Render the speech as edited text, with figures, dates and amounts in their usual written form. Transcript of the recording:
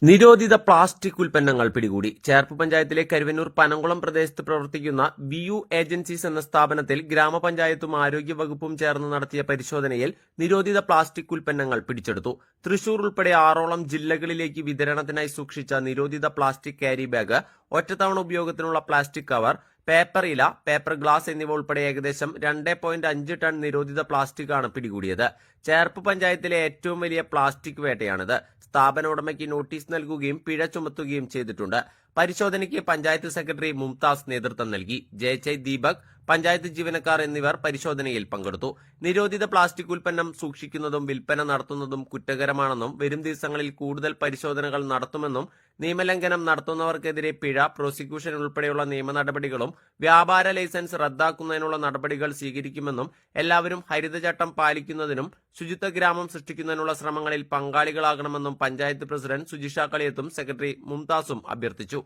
നിരോധിത പ്ലാസ്റ്റിക് ഉൽപ്പന്നങ്ങൾ പിടികൂടി. ചേർപ്പ് പഞ്ചായത്തിലെ കരുവന്നൂർ പനംകുളം പ്രദേശത്ത് പ്രവർത്തിക്കുന്ന വിയു ഏജൻസീസ് എന്ന സ്ഥാപനത്തിൽ ഗ്രാമപഞ്ചായത്തും ആരോഗ്യവകുപ്പും ചേർന്ന് നടത്തിയ പരിശോധനയിൽ നിരോധിത പ്ലാസ്റ്റിക് ഉൽപ്പന്നങ്ങൾ പിടിച്ചെടുത്തു. തൃശൂർ ഉൾപ്പെടെ 6ഓളം ജില്ലകളിലേക്ക് വിതരണത്തിനായി സൂക്ഷിച്ച നിരോധിത പ്ലാസ്റ്റിക് ക്യാരി ബാഗ്, ഒറ്റത്തവണ ഉപയോഗത്തിനുള്ള പ്ലാസ്റ്റിക് കവർ, പേപ്പർ ഇല, പേപ്പർ ഗ്ലാസ് എന്നിവ ഉൾപ്പെടെ ഏകദേശം 2.5 ടൺ നിരോധിത പ്ലാസ്റ്റിക്കാണ് പിടികൂടിയത്. ചേർപ്പ് പഞ്ചായത്തിലെ ഏറ്റവും വലിയ പ്ലാസ്റ്റിക് വേട്ടയാണിത്. സ്ഥാപന ഉടമയ്ക്ക് നോട്ടീസ് നൽകുകയും പിഴ ചുമത്തുകയും ചെയ്തിട്ടുണ്ട്. പരിശോധനയ്ക്ക് പഞ്ചായത്ത് സെക്രട്ടറി മുംതാസ് നേതൃത്വം നൽകി. ജയചൈ ദീപക്, പഞ്ചായത്ത് ജീവനക്കാർ എന്നിവർ പരിശോധനയിൽ പങ്കെടുത്തു. നിരോധിത പ്ലാസ്റ്റിക് ഉൽപ്പന്നം സൂക്ഷിക്കുന്നതും വിൽപ്പന നടത്തുന്നതും കുറ്റകരമാണെന്നും വരും ദിവസങ്ങളിൽ കൂടുതൽ പരിശോധനകൾ നടത്തുമെന്നും നിയമലംഘനം നടത്തുന്നവർക്കെതിരെ പിഴ, പ്രോസിക്യൂഷൻ ഉൾപ്പെടെയുള്ള നിയമ നടപടികളും വ്യാപാര ലൈസൻസ് റദ്ദാക്കുന്നതിനുള്ള നടപടികൾ സ്വീകരിക്കുമെന്നും എല്ലാവരും ഹരിതചട്ടം പാലിക്കുന്നതിനും ശുചിത്വ ഗ്രാമം സൃഷ്ടിക്കുന്നതിനുള്ള ശ്രമങ്ങളിൽ പങ്കാളികളാകണമെന്നും പഞ്ചായത്ത് പ്രസിഡന്റ് സുജിഷ കളിയത്തും സെക്രട്ടറി മുംതാസും അഭ്യർത്ഥിച്ചു.